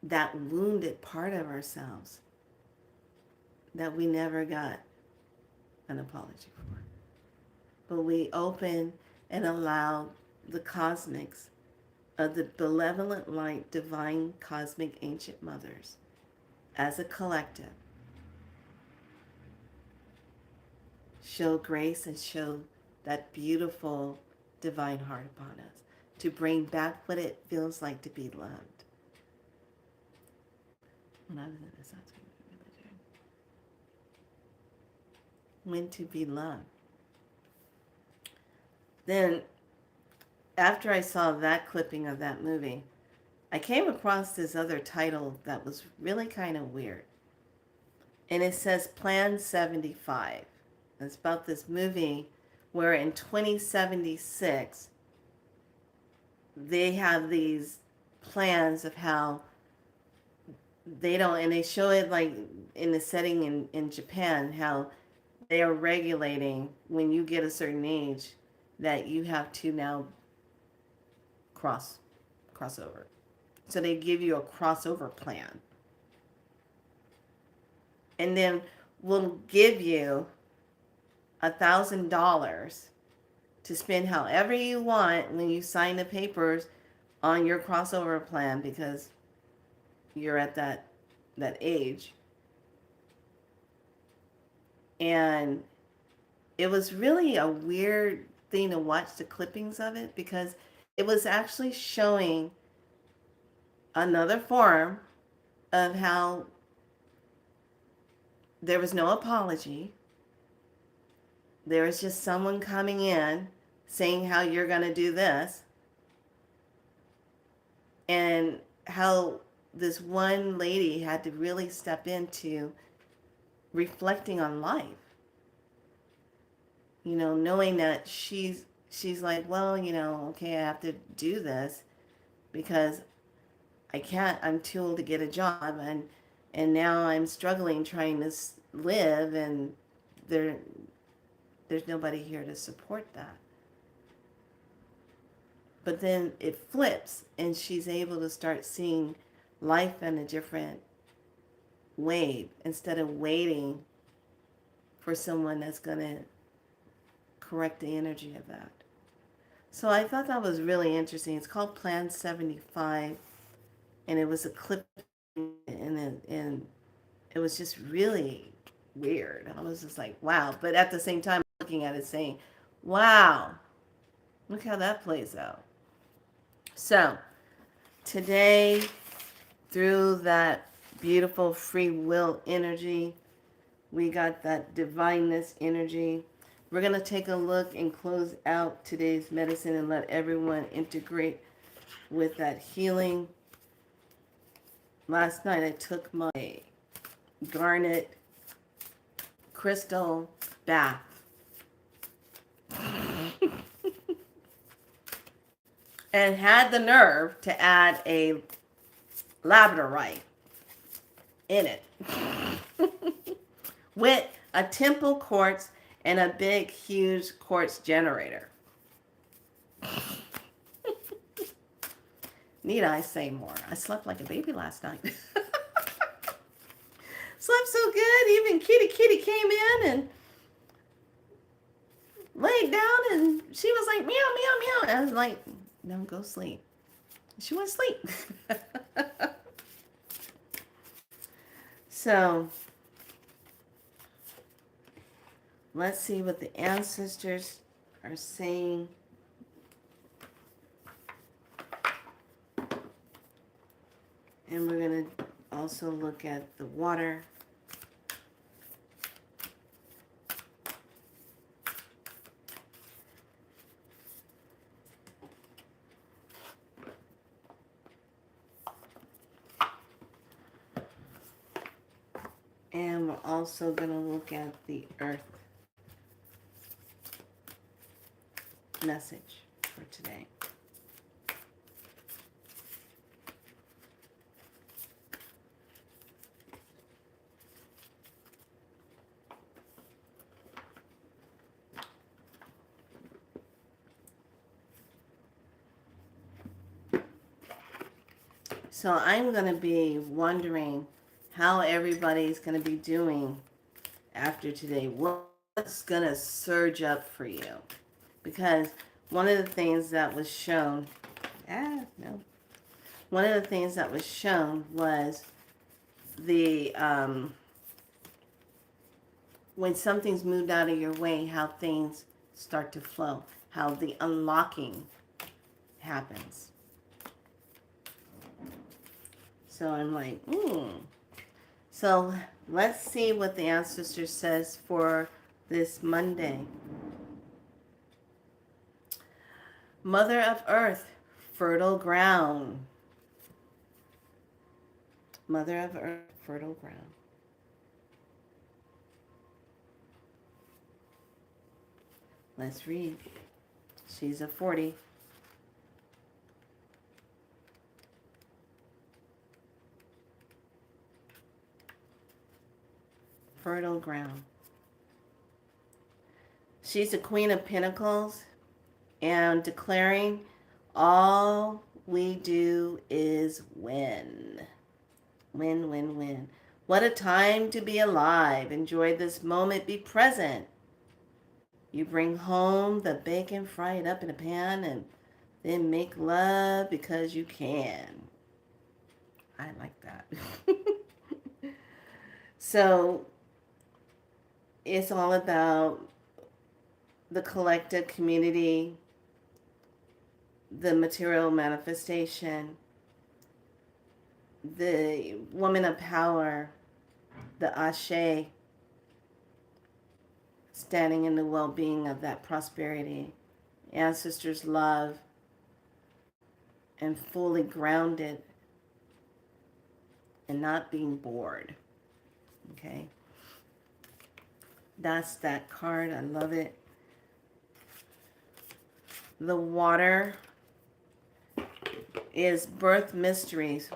that wounded part of ourselves that we never got an apology for. But we opened and allowed the cosmics of the benevolent light, divine cosmic ancient mothers as a collective show grace and show that beautiful divine heart upon us to bring back what it feels like to be loved. When to be loved. Then, after I saw that clipping of that movie, I came across this other title that was really kind of weird. And it says Plan 75. It's about this movie where in 2076, they have these plans of how they don't, and they show it like in the setting in Japan, how they are regulating when you get a certain age that you have to now crossover. So they give you a crossover plan. And then we'll give you $1,000 to spend however you want when you sign the papers on your crossover plan because you're at that age. And it was really a weird thing to watch the clippings of it because it was actually showing another form of how there was no apology. There was just someone coming in saying how you're going to do this, and how this one lady had to really step into reflecting on life. You know, knowing that she's like, well, you know, okay, I have to do this because I can't, I'm too old to get a job, and now I'm struggling trying to live, and there's nobody here to support that. But then it flips, and she's able to start seeing life in a different way instead of waiting for someone that's going to correct the energy of that. So I thought that was really interesting. It's called Plan 75, and it was a clip, and it was just really weird. I was just like, wow. But at the same time, looking at it saying, wow, look how that plays out. So today, through that beautiful free will energy, we got that divineness energy. We're going to take a look and close out today's medicine and let everyone integrate with that healing. Last night I took my garnet crystal bath. And had the nerve to add a labradorite in it. With a temple quartz and a big, huge quartz generator. Need I say more? I slept like a baby last night. Slept so good, even Kitty came in and laid down, and she was like, meow, meow, meow. And I was like, no, go sleep. She went to sleep. So, let's see what the ancestors are saying. And we're going to also look at the water. And we're also going to look at the earth message for today. So I'm going to be wondering how everybody's going to be doing after today. What's going to surge up for you? Because one of the things that was shown, one of the things that was shown was the, when something's moved out of your way, how things start to flow, how the unlocking happens. So I'm like, So let's see what the ancestor says for this Monday. Mother of Earth, fertile ground. Mother of Earth, fertile ground. Let's read. She's a 40. fertile ground. She's the Queen of Pentacles and declaring all we do is win. Win, win, win. What a time to be alive. Enjoy this moment. Be present. You bring home the bacon, fry it up in a pan, and then make love because you can. I like that. So it's all about the collective community, the material manifestation, the woman of power, the ashe, standing in the well-being of that prosperity, ancestors' love, and fully grounded and not being bored. Okay? That's that card. I love it. The water is birth mysteries.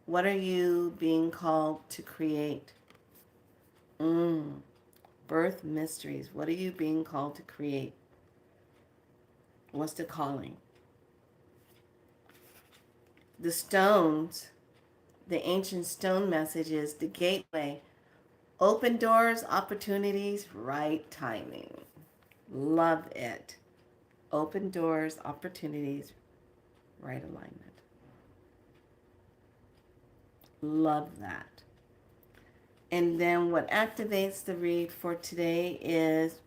What are you being called to create? Birth mysteries. What are you being called to create? What's the calling? The stones, the ancient stone message is the gateway. Open doors, opportunities, right timing. Love it. Open doors, opportunities, right alignment. Love that. And then what activates the read for today is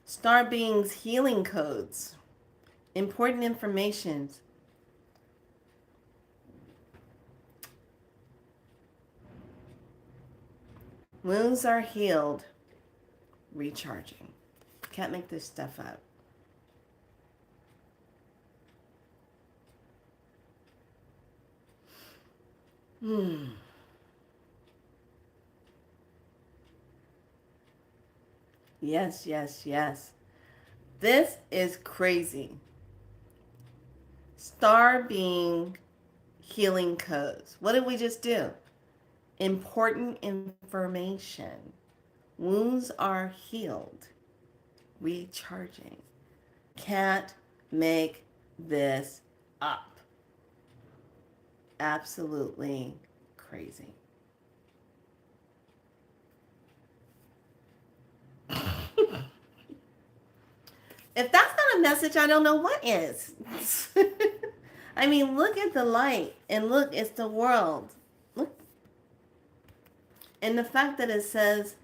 Star Beings healing codes. Important information. Wounds are healed. Recharging. Can't make this stuff up. Yes, yes, yes. This is crazy. Star being healing codes. What did we just do? Important information. Wounds are healed. Recharging. Can't make this up. Absolutely crazy. If that's not a message, I don't know what is. I mean, look at the light and look, it's the world. Look. And the fact that it says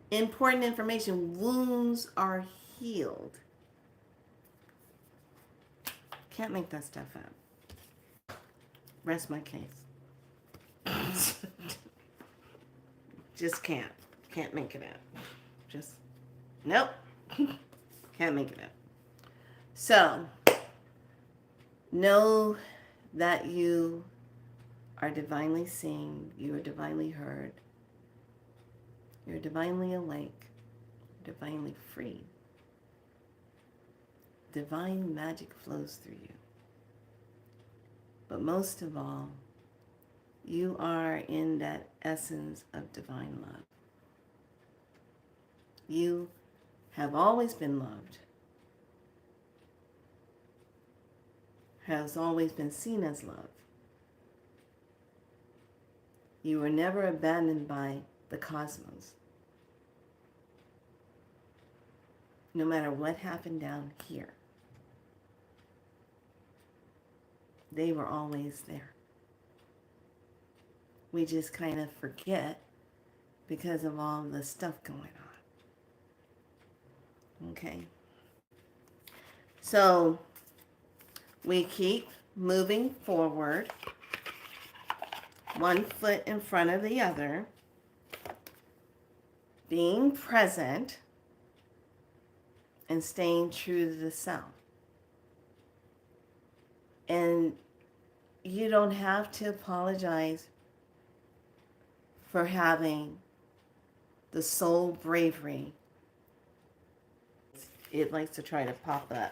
important information, wounds are healed. Can't make that stuff up. Rest my case. Just can't. Can't make it up. Just, nope. Can't make it up. So, know that you are divinely seen. You are divinely heard. You're divinely awake. Divinely free. Divine magic flows through you. But most of all, you are in that essence of divine love. You have always been loved, has always been seen as love. You were never abandoned by the cosmos. No matter what happened down here, they were always there. We just kind of forget because of all the stuff going on. Okay. So we keep moving forward, one foot in front of the other, being present and staying true to the self. And you don't have to apologize for having the soul bravery. It likes to try to pop up.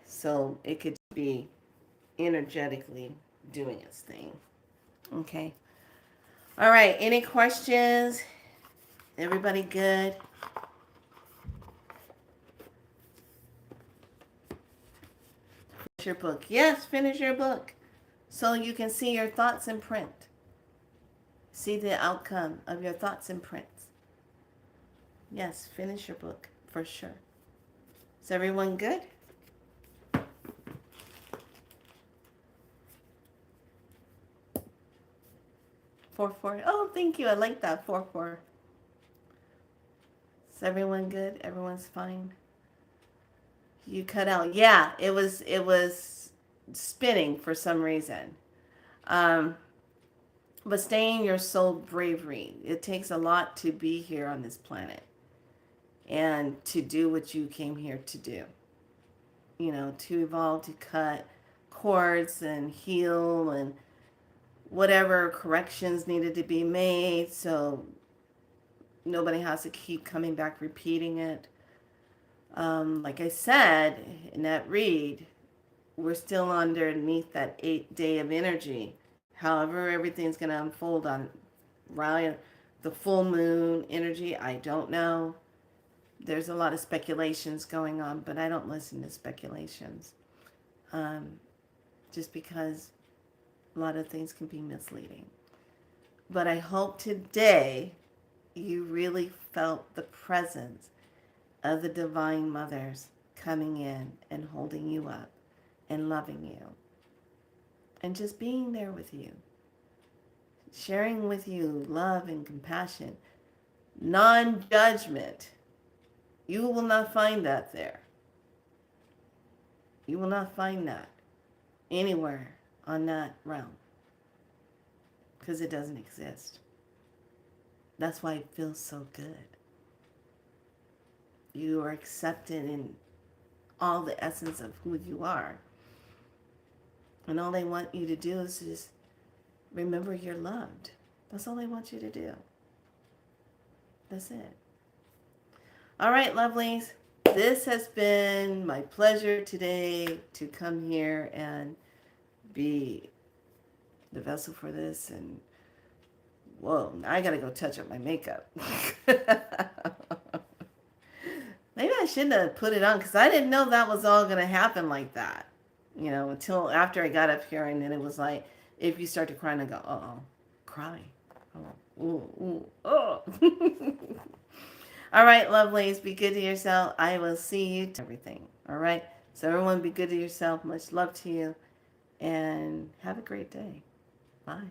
So it could be energetically doing its thing. Okay. All right. Any questions? Everybody good? Finish your book. Yes, finish your book. So you can see your thoughts in print. See the outcome of your thoughts in print. Yes, finish your book for sure. Is everyone good? 4-4. Oh, thank you. I like that. 4-4. Is everyone good? Everyone's fine. You cut out. Yeah, it was spinning for some reason. Um, but stay in your soul bravery. It takes a lot to be here on this planet and to do what you came here to do. You know, to evolve, to cut cords and heal and whatever corrections needed to be made so nobody has to keep coming back repeating it. Like I said in that read, we're still underneath that 8 day of energy. However, everything's going to unfold on around the full moon energy, I don't know. There's a lot of speculations going on, but I don't listen to speculations. Um, just because a lot of things can be misleading. But I hope today you really felt the presence of the Divine Mothers coming in and holding you up and loving you and just being there with you, sharing with you love and compassion, non-judgment. You will not find that there. You will not find that anywhere on that realm because it doesn't exist. That's why it feels so good. You are accepted in all the essence of who you are. And all they want you to do is just remember you're loved. That's all they want you to do. That's it. All right, lovelies. This has been my pleasure today to come here and be the vessel for this. And whoa, now I gotta go touch up my makeup. Maybe I shouldn't have put it on because I didn't know that was all gonna happen like that. You know, until after I got up here, and then it was like, if you start to cry, and I go, uh-oh, cry. Oh, ooh, ooh, oh. All right, lovelies, be good to yourself. I will see you to everything. All right? So everyone be good to yourself. Much love to you. And have a great day. Bye.